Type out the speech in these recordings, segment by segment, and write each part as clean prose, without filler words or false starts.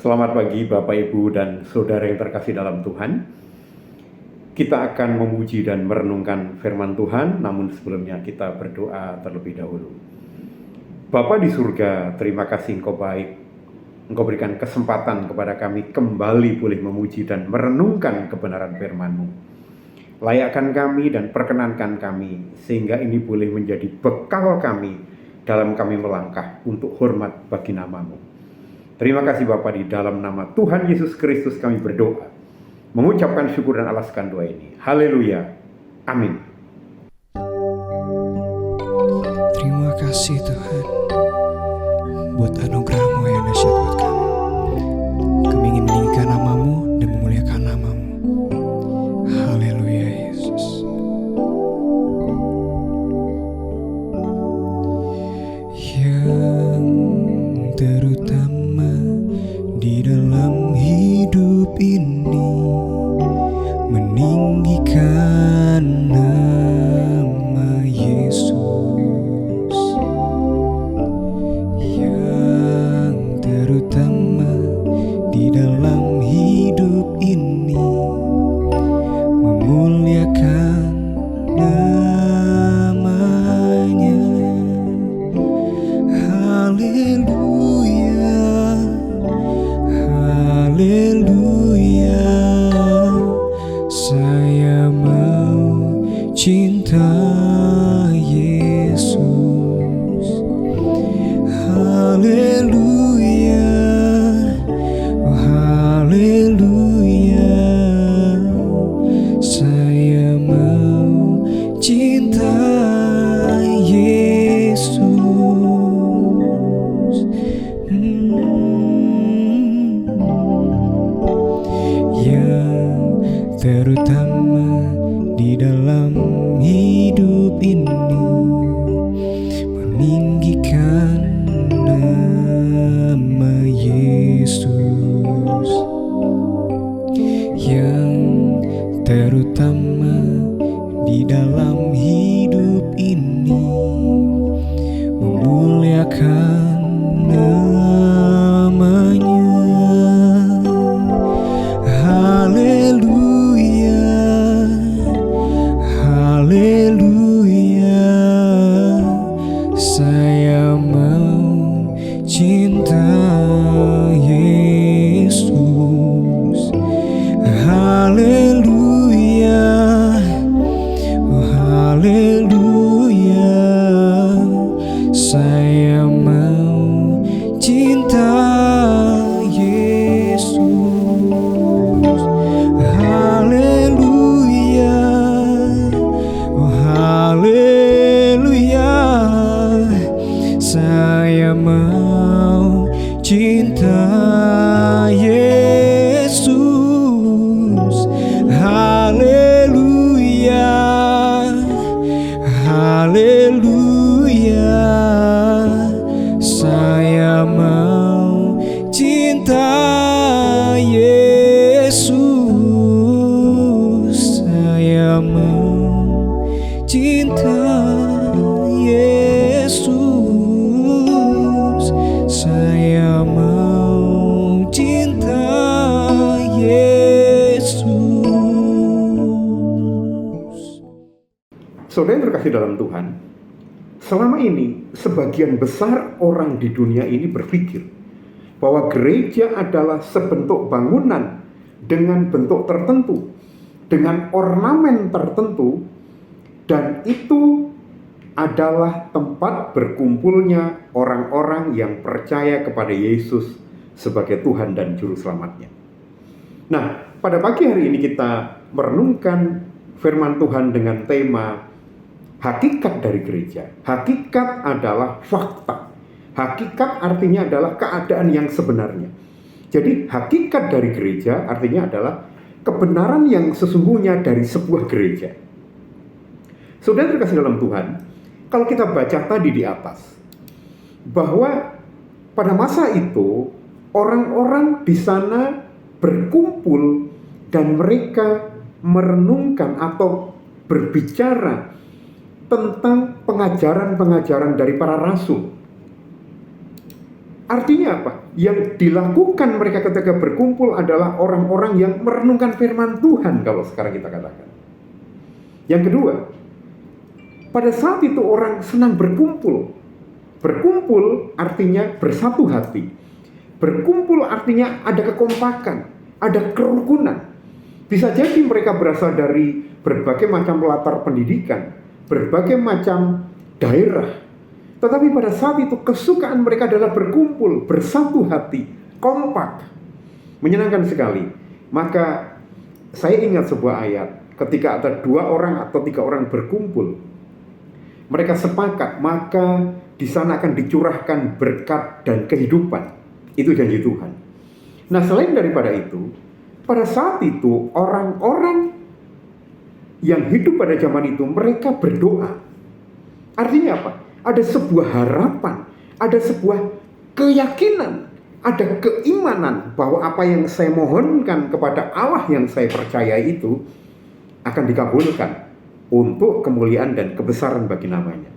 Selamat pagi Bapak, Ibu, dan Saudara yang terkasih dalam Tuhan. Kita akan memuji dan merenungkan firman Tuhan, namun sebelumnya kita berdoa terlebih dahulu. Bapa di surga, terima kasih Engkau baik. Engkau berikan kesempatan kepada kami kembali boleh memuji dan merenungkan kebenaran firman-Mu. Layakkan kami dan perkenankan kami, sehingga ini boleh menjadi bekal kami dalam kami melangkah untuk hormat bagi nama-Mu. Terima kasih Bapa, di dalam nama Tuhan Yesus Kristus kami berdoa, mengucapkan syukur dan alaskan doa ini. Haleluya. Amin. Terima kasih Tuhan buat anugerah-Mu yang dahsyat buat kami. Kami ingin meninggikan nama-Mu dan memuliakan nama-Mu. Haleluya Yesus. Yang terutama di dalam hidup ini, meninggikan nama Yesus. Yang terutama di dalam hidup ini, memuliakan namanya. Haleluya, haleluya. Saya mau cinta Yesus. Haleluya, oh haleluya. Saya mau cinta Yesus. Yang terutama di dalam hidup ini, meninggikan nama Yesus. Yang terutama di dalam hidup ini, memuliakan namanya. Haleluya, haleluya. Saya mau cinta Yesus. Haleluya, oh haleluya. Saya mau cinta Yesus. Haleluya, oh haleluya. Saya mau cinta Yesus. Haleluya, haleluya. Saya mau cinta Yesus. Saya mau cinta Yesus. Saya mau cinta Yesus. Saudara yang terkasih dalam Tuhan, selama ini sebagian besar orang di dunia ini berpikir bahwa gereja adalah sebentuk bangunan dengan bentuk tertentu, dengan ornamen tertentu, dan itu adalah tempat berkumpulnya orang-orang yang percaya kepada Yesus sebagai Tuhan dan Juru Selamatnya. Nah, pada pagi hari ini kita merenungkan firman Tuhan dengan tema hakikat dari gereja. Hakikat adalah fakta. Hakikat artinya adalah keadaan yang sebenarnya. Jadi hakikat dari gereja artinya adalah kebenaran yang sesungguhnya dari sebuah gereja. Saudara terkasih dalam Tuhan, kalau kita baca tadi di atas, bahwa pada masa itu orang-orang di sana berkumpul dan mereka merenungkan atau berbicara tentang pengajaran-pengajaran dari para rasul. Artinya apa? Yang dilakukan mereka ketika berkumpul adalah orang-orang yang merenungkan firman Tuhan, kalau sekarang kita katakan. Yang kedua, pada saat itu orang senang berkumpul. Berkumpul artinya bersatu hati. Berkumpul artinya ada kekompakan, ada kerukunan. Bisa jadi mereka berasal dari berbagai macam latar pendidikan, berbagai macam daerah. Tetapi pada saat itu kesukaan mereka adalah berkumpul, bersatu hati, kompak. Menyenangkan sekali. Maka saya ingat sebuah ayat, ketika ada 2 orang atau 3 orang berkumpul, mereka sepakat, maka di sana akan dicurahkan berkat dan kehidupan. Itu janji Tuhan. Nah, selain daripada itu, pada saat itu orang-orang yang hidup pada zaman itu, mereka berdoa. Artinya apa? Ada sebuah harapan, ada sebuah keyakinan, ada keimanan bahwa apa yang saya mohonkan kepada Allah yang saya percayai itu akan dikabulkan untuk kemuliaan dan kebesaran bagi namanya.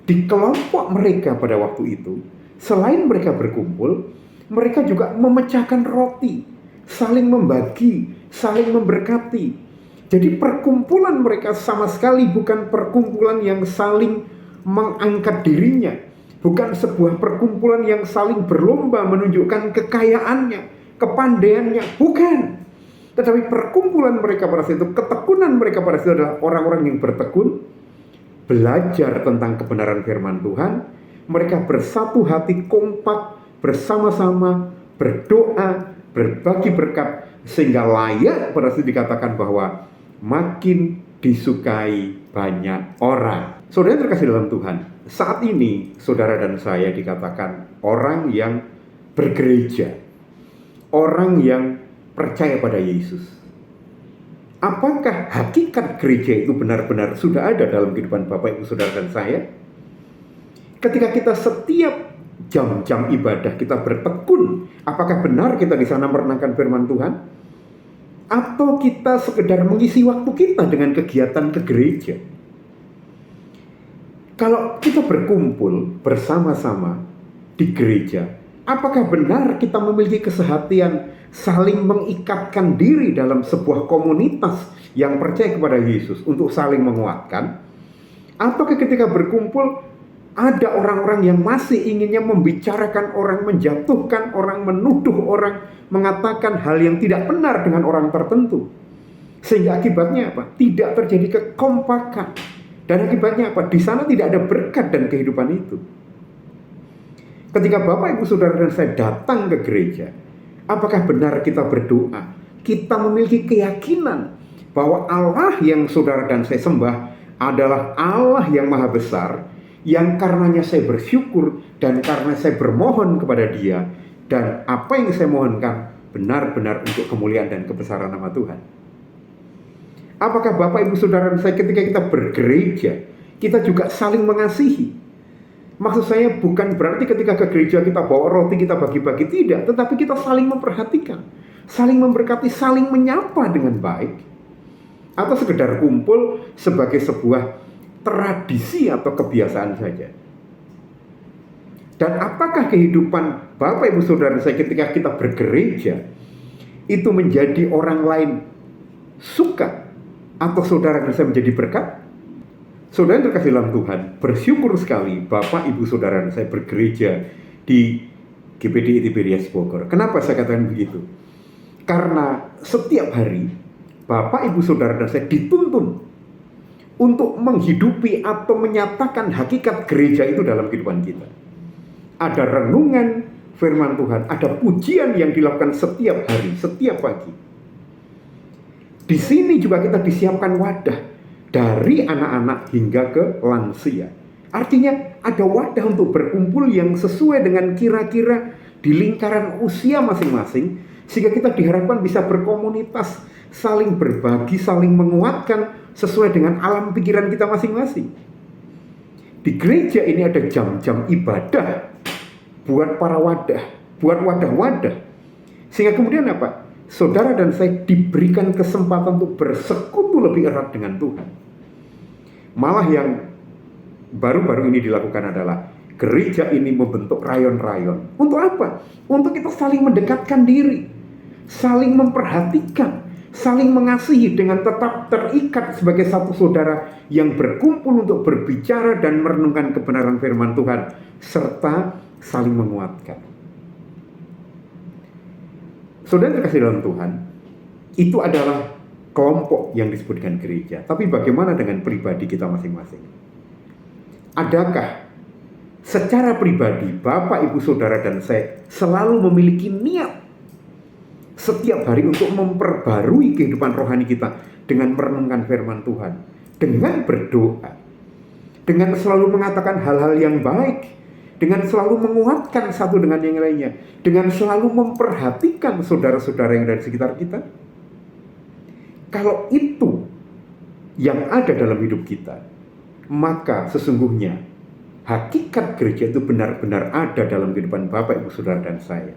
Di kelompok mereka pada waktu itu, selain mereka berkumpul, mereka juga memecahkan roti, saling membagi, saling memberkati. Jadi perkumpulan mereka sama sekali bukan perkumpulan yang saling mengangkat dirinya, bukan sebuah perkumpulan yang saling berlomba menunjukkan kekayaannya, kepandaiannya, bukan. Tetapi perkumpulan mereka pada saat itu, ketekunan mereka pada saat itu adalah orang-orang yang bertekun, belajar tentang kebenaran firman Tuhan. Mereka bersatu hati, kompak, bersama-sama, berdoa, berbagi berkat, sehingga layak pada saat itu dikatakan bahwa makin disukai banyak orang. Saudara yang terkasih dalam Tuhan, saat ini saudara dan saya dikatakan orang yang bergereja, orang yang percaya pada Yesus. Apakah hakikat gereja itu benar-benar sudah ada dalam kehidupan Bapak, Ibu, Saudara dan saya? Ketika kita setiap jam-jam ibadah kita bertekun, apakah benar kita di sana merenangkan firman Tuhan? Atau kita sekedar mengisi waktu kita dengan kegiatan ke gereja? Kalau kita berkumpul bersama-sama di gereja, apakah benar kita memiliki kesehatian saling mengikatkan diri dalam sebuah komunitas yang percaya kepada Yesus untuk saling menguatkan? Apakah ketika berkumpul ada orang-orang yang masih inginnya membicarakan orang, menjatuhkan orang, menuduh orang, mengatakan hal yang tidak benar dengan orang tertentu? Sehingga akibatnya apa? Tidak terjadi kekompakan. Dan akibatnya apa? Di sana tidak ada berkat dan kehidupan itu. Ketika Bapak, Ibu, Saudara dan saya datang ke gereja, apakah benar kita berdoa? Kita memiliki keyakinan bahwa Allah yang saudara dan saya sembah adalah Allah yang maha besar, yang karenanya saya bersyukur dan karena saya bermohon kepada Dia, dan apa yang saya mohonkan benar-benar untuk kemuliaan dan kebesaran nama Tuhan. Apakah Bapak, Ibu, Saudara dan saya ketika kita bergereja, kita juga saling mengasihi? Maksud saya bukan berarti ketika ke gereja kita bawa roti, kita bagi-bagi, tidak. Tetapi kita saling memperhatikan, saling memberkati, saling menyapa dengan baik. Atau sekedar kumpul sebagai sebuah tradisi atau kebiasaan saja. Dan apakah kehidupan Bapak, Ibu, Saudara dan saya ketika kita bergereja itu menjadi orang lain suka, atau saudara dan saya menjadi berkat? Saudara yang terkasih dalam Tuhan, bersyukur sekali Bapak, Ibu, Saudara dan saya bergereja di GPD Tiberias Bogor. Kenapa saya katakan begitu? Karena setiap hari Bapak, Ibu, Saudara dan saya dituntun untuk menghidupi atau menyatakan hakikat gereja itu dalam kehidupan kita. Ada renungan firman Tuhan, ada pujian yang dilakukan setiap hari, setiap pagi. Di sini juga kita disiapkan wadah dari anak-anak hingga ke lansia. Artinya ada wadah untuk berkumpul yang sesuai dengan kira-kira di lingkaran usia masing-masing, sehingga kita diharapkan bisa berkomunitas, saling berbagi, saling menguatkan sesuai dengan alam pikiran kita masing-masing. Di gereja ini ada jam-jam ibadah buat para wadah, buat wadah-wadah. Sehingga kemudian apa? Saudara dan saya diberikan kesempatan untuk bersekutu lebih erat dengan Tuhan. Malah yang baru-baru ini dilakukan adalah gereja ini membentuk rayon-rayon. Untuk apa? Untuk kita saling mendekatkan diri, saling memperhatikan, saling mengasihi dengan tetap terikat sebagai satu saudara yang berkumpul untuk berbicara dan merenungkan kebenaran firman Tuhan, serta saling menguatkan. Saudara terkasih dalam Tuhan, itu adalah kelompok yang disebutkan gereja. Tapi bagaimana dengan pribadi kita masing-masing? Adakah secara pribadi Bapak, Ibu, Saudara, dan saya selalu memiliki niat setiap hari untuk memperbarui kehidupan rohani kita dengan merenungkan firman Tuhan, dengan berdoa, dengan selalu mengatakan hal-hal yang baik, dengan selalu menguatkan satu dengan yang lainnya, dengan selalu memperhatikan saudara-saudara yang ada di sekitar kita? Kalau itu yang ada dalam hidup kita, maka sesungguhnya hakikat gereja itu benar-benar ada dalam kehidupan Bapak, Ibu, Saudara, dan saya.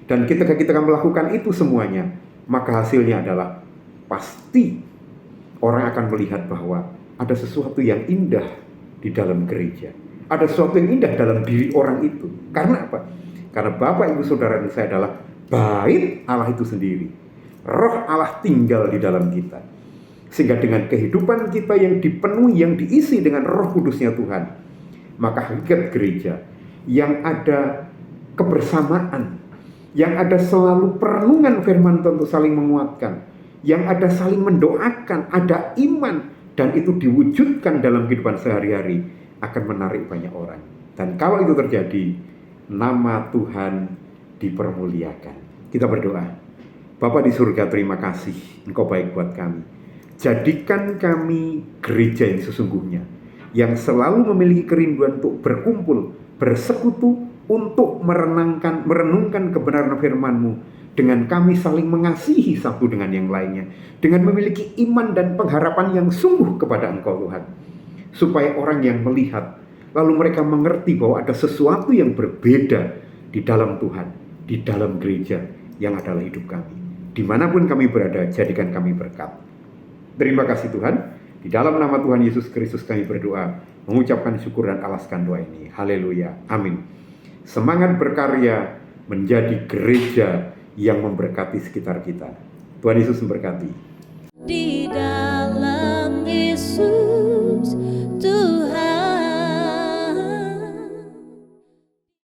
Dan ketika kita akan melakukan itu semuanya, maka hasilnya adalah pasti orang akan melihat bahwa ada sesuatu yang indah di dalam gereja. Ada sesuatu yang indah dalam diri orang itu. Karena apa? Karena Bapak, Ibu, Saudara, dan saya adalah bait Allah itu sendiri. Roh Allah tinggal di dalam kita. Sehingga dengan kehidupan kita yang dipenuhi, yang diisi dengan Roh Kudusnya Tuhan, maka hakikat gereja yang ada kebersamaan, yang ada selalu perenungan firman Tuhan untuk saling menguatkan, yang ada saling mendoakan, ada iman, dan itu diwujudkan dalam kehidupan sehari-hari, akan menarik banyak orang. Dan kalau itu terjadi, nama Tuhan dipermuliakan. Kita berdoa. Bapa di surga, terima kasih Engkau baik buat kami. Jadikan kami gereja yang sesungguhnya, yang selalu memiliki kerinduan untuk berkumpul, bersekutu, untuk merenungkan kebenaran firman-Mu, dengan kami saling mengasihi satu dengan yang lainnya, dengan memiliki iman dan pengharapan yang sungguh kepada Engkau Tuhan, supaya orang yang melihat, lalu mereka mengerti bahwa ada sesuatu yang berbeda di dalam Tuhan, di dalam gereja yang adalah hidup kami. Dimanapun kami berada, jadikan kami berkat. Terima kasih Tuhan. Di dalam nama Tuhan Yesus Kristus kami berdoa, mengucapkan syukur dan alaskan doa ini. Haleluya. Amin. Semangat berkarya menjadi gereja yang memberkati sekitar kita. Tuhan Yesus memberkati. Di dalam Yesus